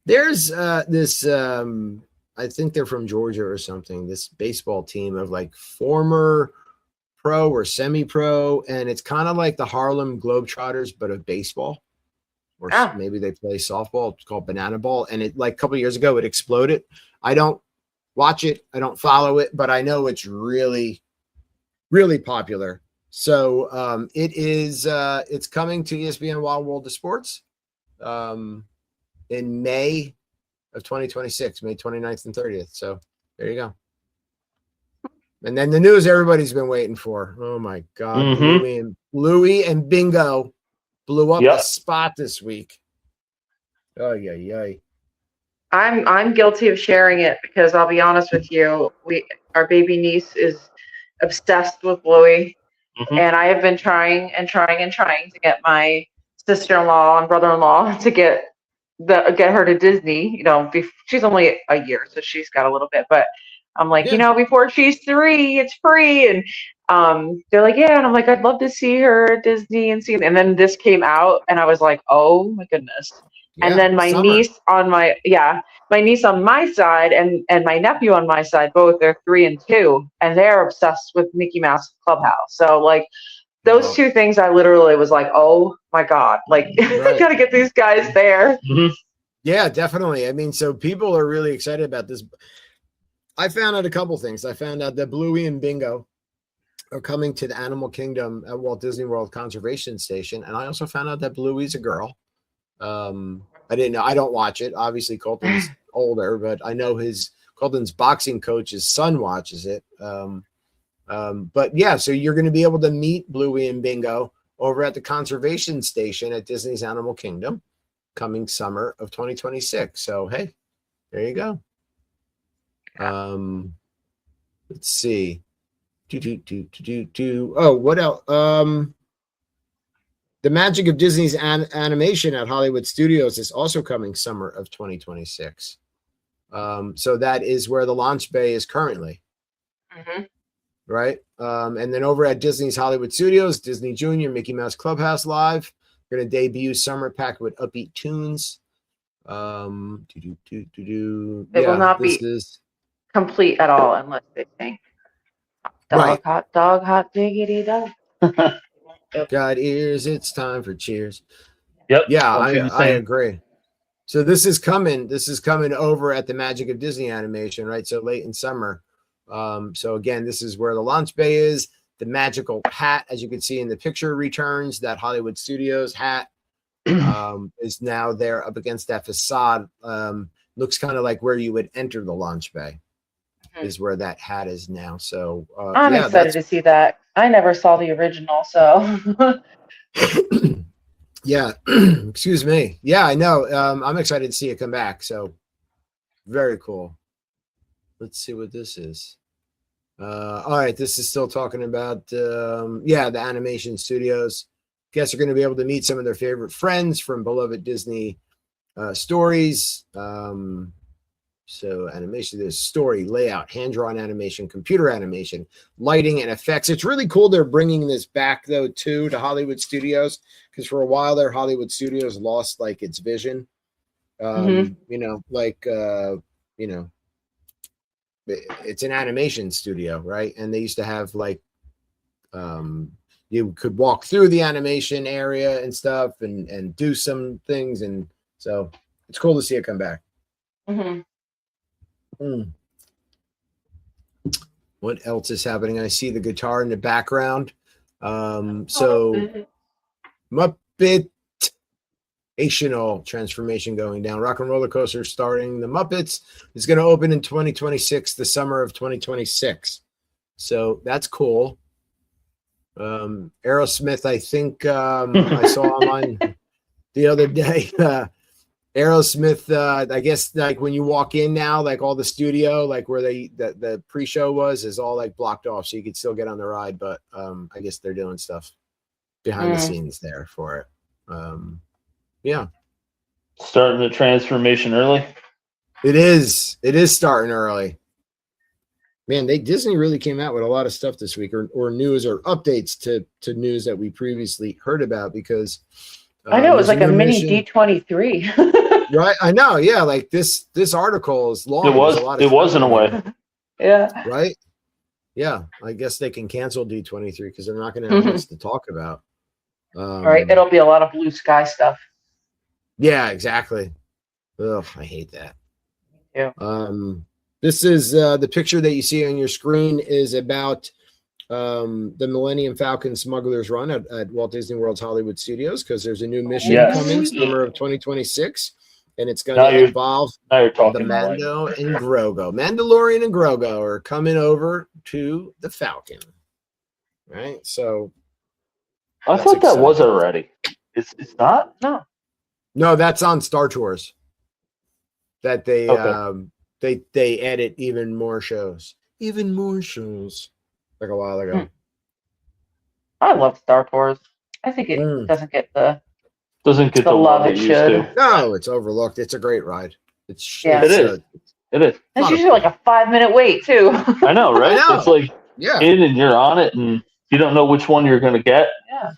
There's this I think they're from Georgia or something, this baseball team of like former pro or semi-pro, and it's kind of like the Harlem Globetrotters, but of baseball. Or maybe they play softball. It's called banana ball. And it like a couple of years ago, it exploded. I don't watch it. I don't follow it, but I know it's really, really popular. So it's coming to ESPN Wild World of Sports in May of 2026, May 29th and 30th. So there you go. And then the news everybody's been waiting for. Oh my God. Mm-hmm. Louis and Bingo blew up the spot this week. Oh yeah. I'm guilty of sharing it because I'll be honest with you, our baby niece is obsessed with Bluey, and I have been trying to get my sister-in-law and brother-in-law to get her to Disney. She's only a year, so she's got a little bit, but I'm like, Yeah. before she's 3, it's free. And they're like, yeah. And I'm like, I'd love to see her at Disney and see it. And then this came out, and I was like, oh my goodness. And Yeah. then my Summer. niece on my niece on my side and my nephew on my side, both they're 3 and 2, and they're obsessed with Mickey Mouse Clubhouse. So like those Well, two things, I literally was like, oh my God, like I right. gotta get these guys there. Mhm. Yeah, definitely. I mean, so people are really excited about this. I found out a couple things. I found out that Bluey and Bingo are coming to the Animal Kingdom at Walt Disney World Conservation Station. And I also found out that Bluey's a girl. I didn't know. I don't watch it. Obviously, Colton's older, but I know Colton's boxing coach's son watches it. But yeah, so you're going to be able to meet Bluey and Bingo over at the conservation station at Disney's Animal Kingdom coming summer of 2026. So, hey, there you go. Let's see. Oh, what else? The Magic of Disney's animation at Hollywood Studios is also coming summer of 2026. So that is where the launch bay is currently. Mm-hmm. Right. And then over at Disney's Hollywood Studios, Disney Junior, Mickey Mouse Clubhouse Live, going to debut Summer Pack with upbeat tunes. It will not be complete at all unless they sing Right. hot dog, hot diggity dog. Got ears, it's time for cheers. Yep. Yeah, I agree. So this is coming over at the Magic of Disney animation, right? So late in summer. So again, this is where the launch bay is. The magical hat, as you can see in the picture, returns. That Hollywood Studios hat is now there up against that facade. Looks kind of like where you would enter the launch bay, is where that hat is now. So I'm excited to see that. I never saw the original, so yeah. Excuse me. Yeah, I know. I'm excited to see it come back. So very cool. Let's see what this is. All right, this is still talking about the animation studios. Guests are going to be able to meet some of their favorite friends from beloved Disney stories. So animation, there's story, layout, hand-drawn animation, computer animation, lighting, and effects. It's really cool they're bringing this back, though, too, to Hollywood Studios, because for a while there, Hollywood Studios lost, like, its vision. It's an animation studio, right? And they used to have, like, you could walk through the animation area and stuff and do some things. And so it's cool to see it come back. Mm-hmm. What else is happening? I see the guitar in the background. So Muppetational transformation going down. Rock and Roller Coaster starting the Muppets is going to open in 2026, the summer of 2026. So that's cool. Aerosmith, I think I saw online the other day. Aerosmith, I guess, like when you walk in now, like all the studio, like where the pre-show was, is all like blocked off, so you could still get on the ride. But I guess they're doing stuff behind the scenes there for it. Yeah, starting the transformation early. It is starting early. Man, Disney really came out with a lot of stuff this week, or news or updates to news that we previously heard about, because I know it was like a mini D23. Right, I know. Yeah, like this article is long. It was in a way. Yeah. Right. Yeah, I guess they can cancel D23 because they're not going to have much to talk about. All right, it'll be a lot of blue sky stuff. Yeah, exactly. Ugh, I hate that. Yeah. This is the picture that you see on your screen is about the Millennium Falcon Smuggler's Run at Walt Disney World's Hollywood Studios, because there's a new mission coming summer of 2026, and it's going to involve the Mando and Grogu. Mandalorian and Grogu are coming over to the Falcon. Right? So I thought that was already. It's not? No, that's on Star Tours. That they they edit even more shows. Like a while ago. I love Star Tours. I think it doesn't get the love it should. No, it's overlooked. It's a great ride. It is. It is. That's usually like a 5-minute wait too. I know, right? I know. It's like in and you're on it, and you don't know which one you're going to get. Yeah.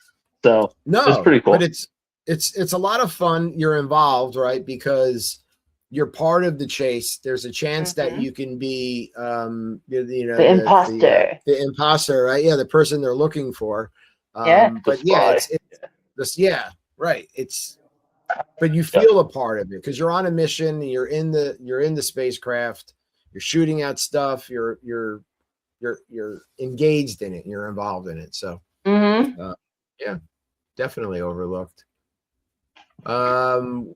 So it's pretty cool. But it's a lot of fun. You're involved, right? Because you're part of the chase. There's a chance that you can be, the imposter. The imposter, right? Yeah, the person they're looking for. But right. But you feel a part of it because you're on a mission. You're in the spacecraft. You're shooting at stuff. You're engaged in it. You're involved in it. So definitely overlooked.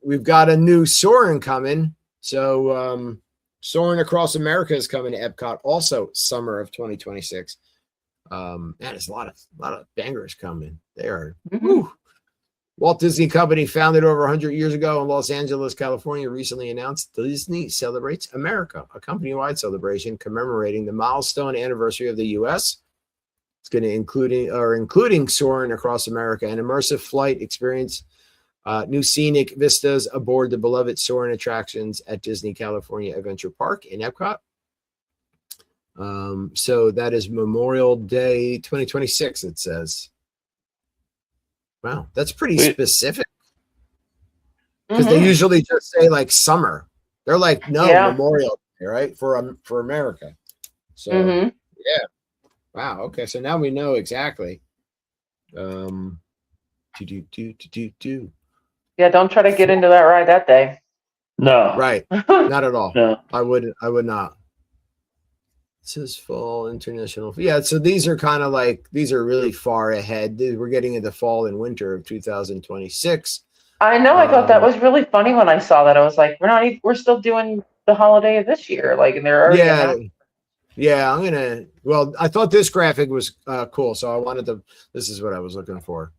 We've got a new Soarin' coming. So Soarin' Across America is coming to Epcot also summer of 2026. Man, there's a lot of bangers coming. They are. Walt Disney Company, founded over 100 years ago in Los Angeles, California, recently announced Disney Celebrates America, a company-wide celebration commemorating the milestone anniversary of the U.S. It's going to including Soarin' Across America, an immersive flight experience, new scenic vistas aboard the beloved Soarin' attractions at Disney California Adventure Park in Epcot. So that is Memorial Day 2026, it says. Wow, that's pretty specific. Because they usually just say like summer. They're like, no, Memorial Day, right? For America. So yeah. Wow. Okay. So now we know exactly. Yeah, don't try to get into that ride that day. No. Right. Not at all. No. I would not. It says fall international. Yeah, so these are kind of like, these are really far ahead. We're getting into fall and winter of 2026. I know. I thought that was really funny when I saw that. I was like, we're still doing the holiday of this year. Like, and they're already I thought this graphic was cool. So I wanted this is what I was looking for.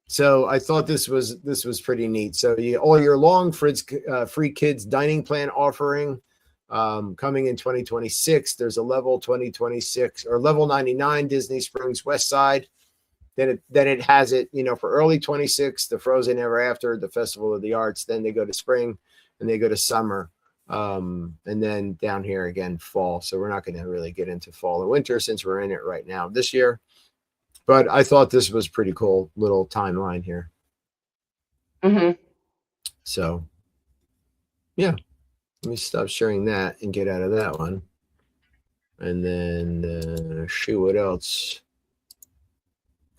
So I thought this was pretty neat. So all year long, free kids dining plan offering. Coming in 2026, there's a level 2026 or level 99 Disney Springs West Side. Then it has it, for early 26, the Frozen Ever After, the Festival of the Arts. Then they go to spring and they go to summer. And then down here again, fall. So we're not going to really get into fall and winter since we're in it right now this year. But I thought this was pretty cool little timeline here. So, yeah. Let me stop sharing that and get out of that one. And then see what else.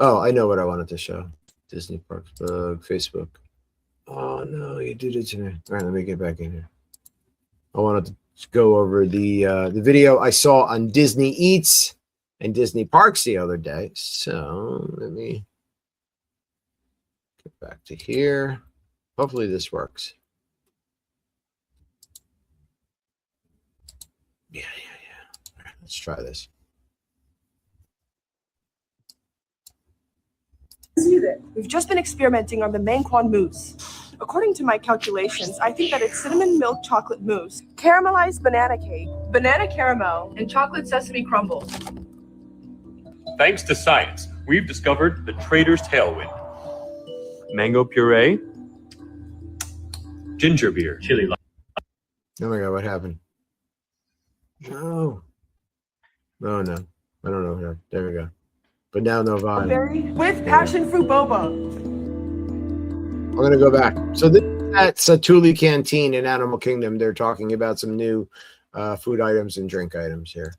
Oh, I know what I wanted to show. Disney Parks blog, Facebook. Oh, no, you did it to me. All right, let me get back in here. I wanted to go over the video I saw on Disney Eats and Disney Parks the other day. So let me get back to here. Hopefully this works. Yeah. All right, let's try this. We've just been experimenting on the Mangquan mousse. According to my calculations, I think that it's cinnamon milk chocolate mousse, caramelized banana cake, banana caramel, and chocolate sesame crumble. Thanks to science, we've discovered the Trader's Tailwind. Mango puree, ginger beer, chili lime. Oh my God, what happened? No. Oh no. I don't know. There we go. But now no volume. With passion fruit boba. I'm going to go back. So this is at Satuli Canteen in Animal Kingdom. They're talking about some new food items and drink items here.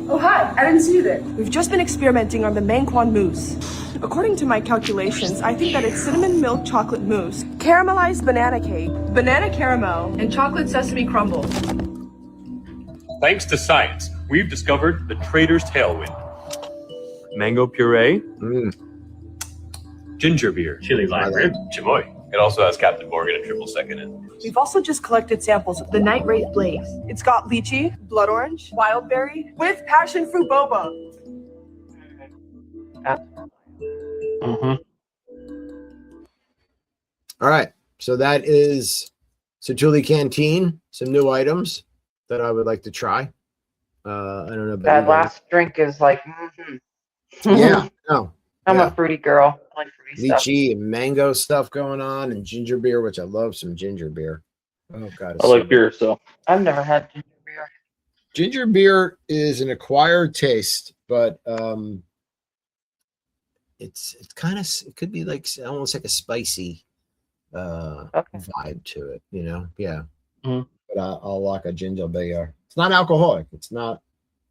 Oh, hi. I didn't see you there. We've just been experimenting on the Mangquan mousse. According to my calculations, I think that it's cinnamon milk chocolate mousse, caramelized banana cake, banana caramel, and chocolate sesame crumble. Thanks to science, we've discovered the Trader's Tailwind. Mango puree, ginger beer, chili lime rib, chamoy. It also has Captain Morgan and Triple Sec in it. We've also just collected samples of the Night Raid Blaze. It's got lychee, blood orange, wild berry, with passion fruit boba. All right. So that is Satuli Canteen. Some new items that I would like to try. I don't know. That last drink is like, yeah. No. I'm a fruity girl. I like fruity stuff. Lychee and mango stuff going on, and ginger beer, which I love some ginger beer. Oh God, I like beer, so I've never had ginger beer. Ginger beer is an acquired taste, but it's kind of, it could be like almost like a spicy vibe to it, you know? Yeah. Mhm. But I'll like a ginger beer. It's not alcoholic. It's not,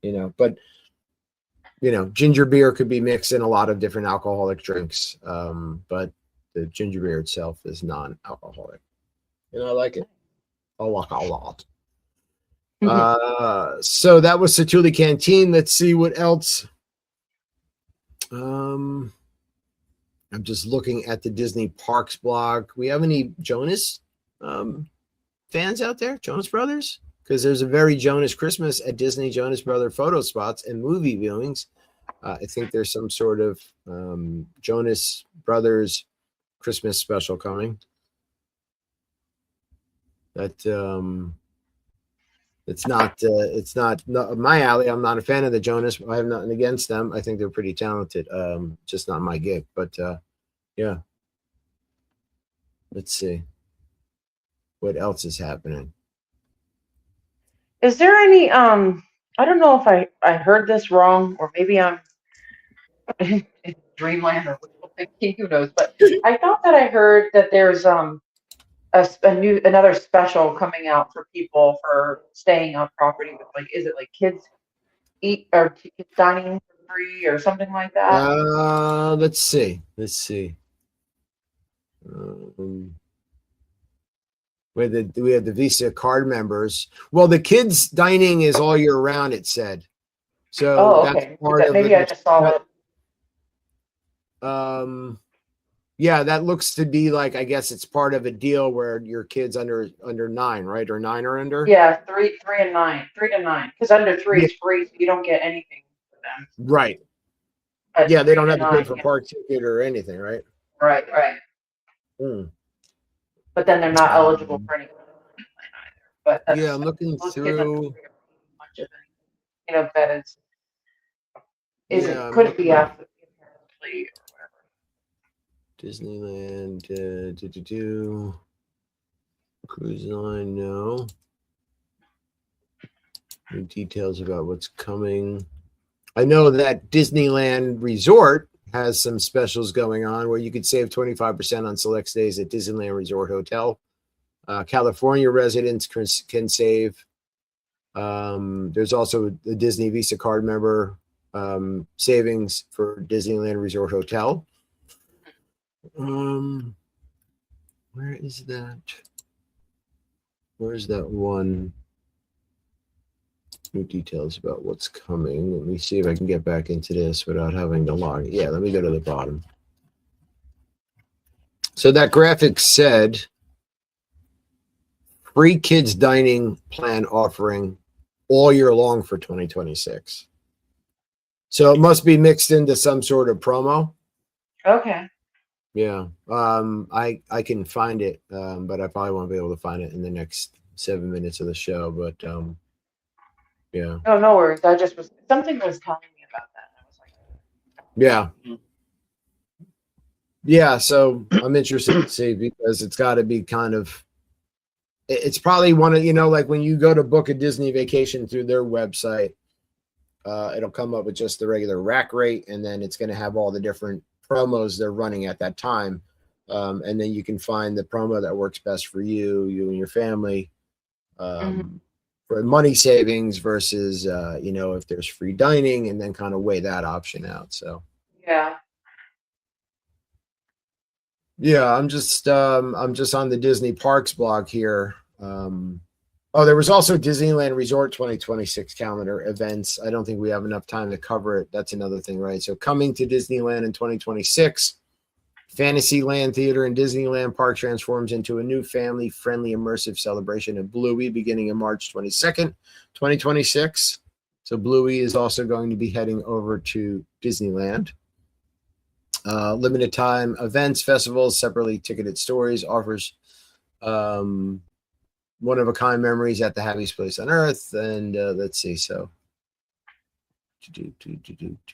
you know, but you know, ginger beer could be mixed in a lot of different alcoholic drinks. But the ginger beer itself is non-alcoholic. And I like it. I like it a lot. So that was Satuli Canteen. Let's see what else. I'm just looking at the Disney Parks blog. We have any Jonas fans out there? Jonas Brothers? Because there's a very Jonas Christmas at Disney Jonas Brother photo spots and movie viewings. I think there's some sort of Jonas Brothers Christmas special coming. That it's not my alley. I'm not a fan of the Jonas. I have nothing against them. I think they're pretty talented. Just not my gig. But yeah. Let's see what else is happening. Is there any I don't know if I heard this wrong, or maybe I'm in dreamland or wishful thinking, who knows, but I thought that I heard that there's another special coming out for people for staying on property with, like, is it like kids eat or kids dining for free or something like that? Let's see. We have the Visa card members. Well, the kids dining is all year round, it said. So okay. That's part of maybe I just saw it. Yeah, that looks to be like, I guess it's part of a deal where your kids under 9, right? Or 9 or under? Yeah, 3 and 9. 3 to 9. Because under 3 is free, so you don't get anything for them. Right. But yeah, they don't have to 9, pay for park ticket or anything, right? Right. But then they're not eligible for anything either. But yeah, I'm looking through. Much of it. You know, that could it be after apparently or whatever. Disneyland, cruise line, no. Any details about what's coming. I know that Disneyland Resort has some specials going on where you could save 25% on select stays at Disneyland Resort Hotel. California residents can save. There's also the Disney Visa card member savings for Disneyland Resort Hotel. Where is that? Where's that one? New details about what's coming. Let me see if I can get back into this without having to log. Yeah, let me go to the bottom. So that graphic said free kids dining plan offering all year long for 2026. So it must be mixed into some sort of promo. Okay. Yeah. I can find it, but I probably won't be able to find it in the next 7 minutes of the show. But yeah. No worries. I just was something was telling me about that. I was like, yeah. Yeah, so I'm interested to see, because it's got to be kind of, it's probably one of, like when you go to book a Disney vacation through their website, it'll come up with just the regular rack rate, and then it's going to have all the different promos they're running at that time. And then you can find the promo that works best for you and your family, for money savings versus, if there's free dining, and then kind of weigh that option out. So, yeah, I'm just on the Disney Parks blog here. There was also Disneyland Resort 2026 calendar events. I don't think we have enough time to cover it. That's another thing, right? So coming to Disneyland in 2026, Fantasyland Theater and Disneyland Park transforms into a new family-friendly immersive celebration of Bluey beginning on March 22nd, 2026. So Bluey is also going to be heading over to Disneyland. Limited time events, festivals, separately ticketed stories, offers one-of-a-kind memories at the happiest place on earth. And let's see. So,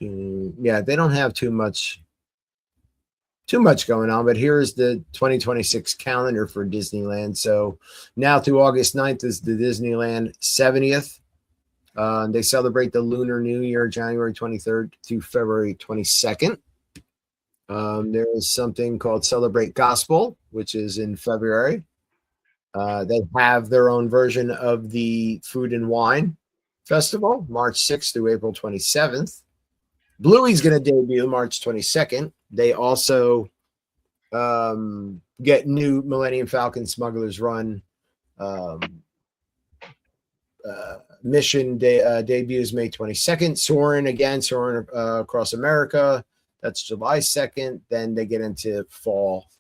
yeah, they don't have too much going on, but here's the 2026 calendar for Disneyland. So now through August 9th is the Disneyland 70th They celebrate the Lunar New Year, January 23rd to February 22nd. There is something called Celebrate Gospel, which is in February. They have their own version of the Food and Wine Festival, March 6th through April 27th. Bluey's going to debut March 22nd. They also get new Millennium Falcon Smugglers Run mission debuts May 22nd. Soarin' Across America. That's July 2nd. Then they get into fall,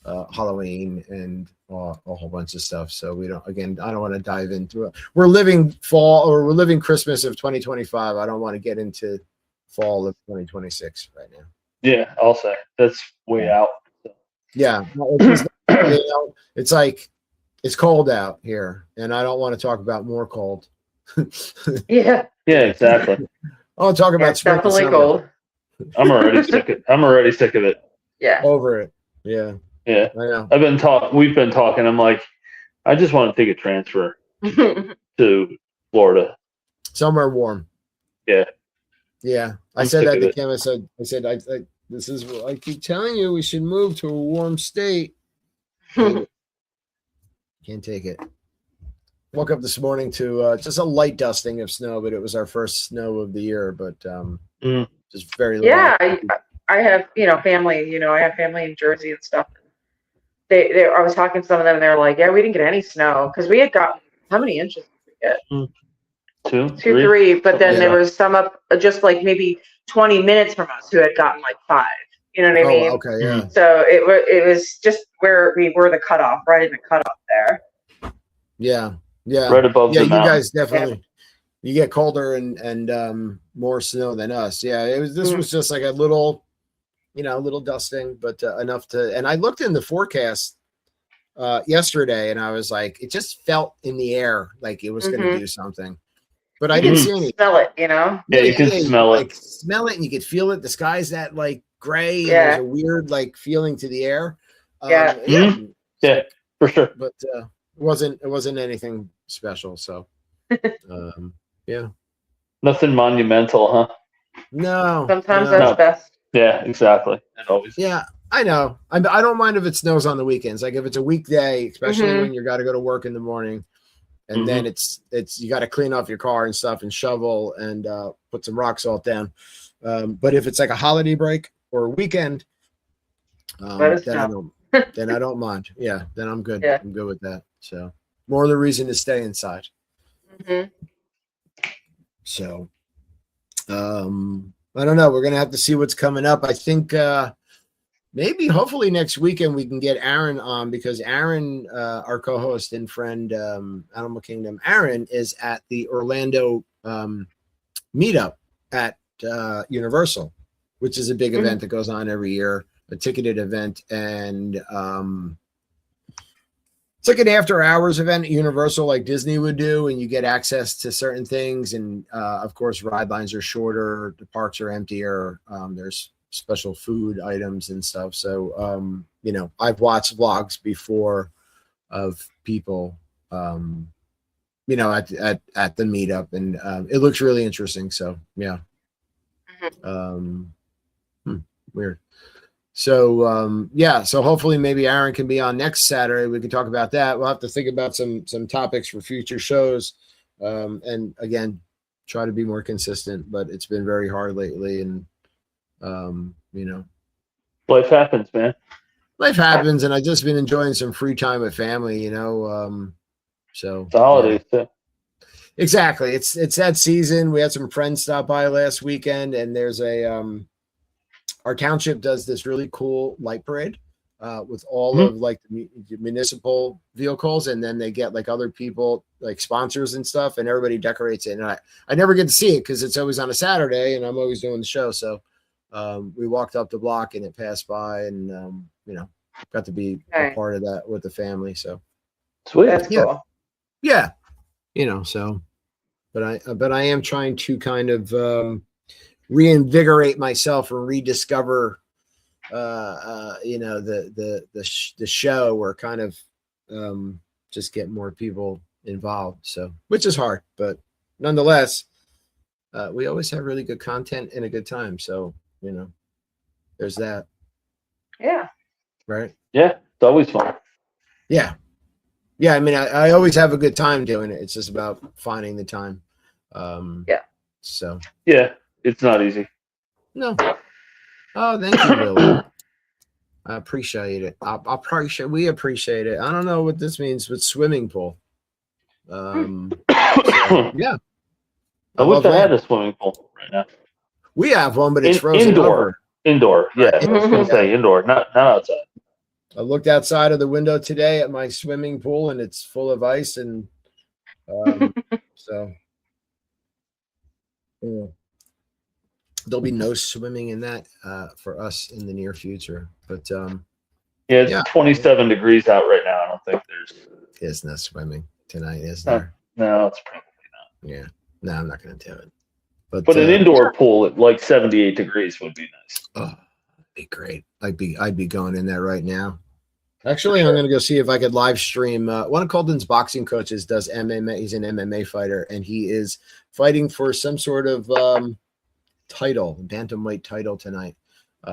Halloween, and a whole bunch of stuff. So I don't want to dive into it. We're living Christmas of 2025. I don't want to get into fall of 2026 right now. Yeah, I'll say that's way out. Yeah, it's like it's cold out here, and I don't want to talk about more cold. Yeah, exactly. I want to talk about it's definitely cold. I'm already sick of it. Yeah, over it. Yeah, I know. We've been talking. I'm like, I just want to take a transfer to Florida, somewhere warm. Yeah. I said that to Kim. I said, this is what I keep telling you. We should move to a warm state. Can't take it. Woke up this morning to just a light dusting of snow, but it was our first snow of the year. But just very little. Yeah, I have family. I have family in Jersey and stuff. I was talking to some of them, and they were like, "Yeah, we didn't get any snow because we had got how many inches did we get? 2, 3. But then there was some up just like maybe 20 minutes from us who had gotten like 5. You know what I mean? Okay, yeah. So it was just where we were the cutoff, right in the cutoff there. Yeah. Right above the mountain. You guys definitely you get colder and more snow than us. Yeah, this was just like a little dusting, but enough to. And I looked in the forecast yesterday, and I was like, it just felt in the air like it was going to do something. But I didn't see any. Smell it, Yeah, you can smell it. Like, smell it, and you could feel it. The sky's that like gray, and there's a weird like feeling to the air. Yeah, for sure. But it wasn't anything special. So, yeah. Nothing monumental, huh? No. Sometimes that's best. Yeah, exactly. And always. Yeah, I know. I don't mind if it snows on the weekends. Like if it's a weekday, especially when you got to go to work in the morning. And then it's you got to clean off your car and stuff and shovel and put some rock salt down. But if it's like a holiday break or a weekend, then I don't mind. Yeah, then I'm good. Yeah. I'm good with that. So more of the reason to stay inside. So I don't know. We're gonna have to see what's coming up. I think maybe hopefully next weekend we can get Aaron on because Aaron, our co-host and friend, Animal Kingdom, Aaron is at the Orlando meetup at Universal, which is a big event that goes on every year, a ticketed event. And it's like an after hours event at Universal like Disney would do. And you get access to certain things. And of course, ride lines are shorter. The parks are emptier. There's special food items and stuff. So, I've watched vlogs before of people, at the meetup, and it looks really interesting. So, yeah. Weird. So, so hopefully maybe Aaron can be on next Saturday. We can talk about that. We'll have to think about some topics for future shows. And again, try to be more consistent, but it's been very hard lately. And, life happens, man. Life happens, and I've just been enjoying some free time with family, so it's the holidays too. Exactly. It's that season. We had some friends stop by last weekend, and there's our township does this really cool light parade with all of like the municipal vehicles, and then they get like other people like sponsors and stuff, and everybody decorates it. And I never get to see it because it's always on a Saturday, and I'm always doing the show. So we walked up the block and it passed by, and got to be a part of that with the family. So sweet. That's cool. Yeah. So but I am trying to kind of reinvigorate myself and rediscover the show, or kind of just get more people involved. So which is hard, but nonetheless, we always have really good content and a good time. So, there's that. Yeah. Right. Yeah, it's always fun. Yeah. Yeah. I mean, I always have a good time doing it. It's just about finding the time. Yeah. So. Yeah, it's not easy. No. Oh, thank you, Willie. I appreciate it. We appreciate it. I don't know what this means with swimming pool. So, yeah. I wish I had land. a swimming pool right now. We have one, but it's frozen indoor. over. Indoor. Yeah, Right. I was going to say indoor, not outside. I looked outside of the window today at my swimming pool, and it's full of ice, and so there'll be no swimming in that for us in the near future. But it's 27 degrees out right now. I don't think there's no swimming tonight, is there? No, it's probably not. Yeah, no, I'm not going to do it. But an indoor pool at like 78 degrees would be nice. Oh, that'd be great. I'd be going in there right now. Actually, I'm going to go see if I could live stream. One of Colton's boxing coaches does MMA. He's an MMA fighter, and he is fighting for some sort of title, bantamweight title tonight.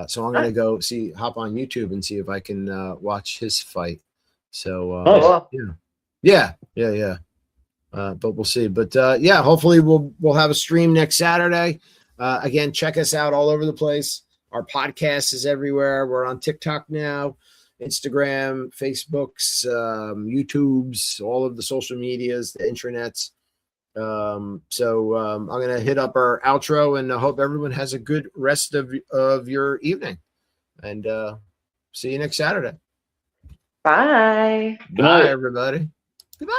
So I'm going to go hop on YouTube and see if I can watch his fight. So yeah. But we'll see. But hopefully we'll have a stream next Saturday. Again, check us out all over the place. Our podcast is everywhere. We're on TikTok now, Instagram, Facebooks, YouTubes, all of the social medias, the intranets. So I'm going to hit up our outro, and I hope everyone has a good rest of your evening, and see you next Saturday. Bye. Bye, everybody. Goodbye.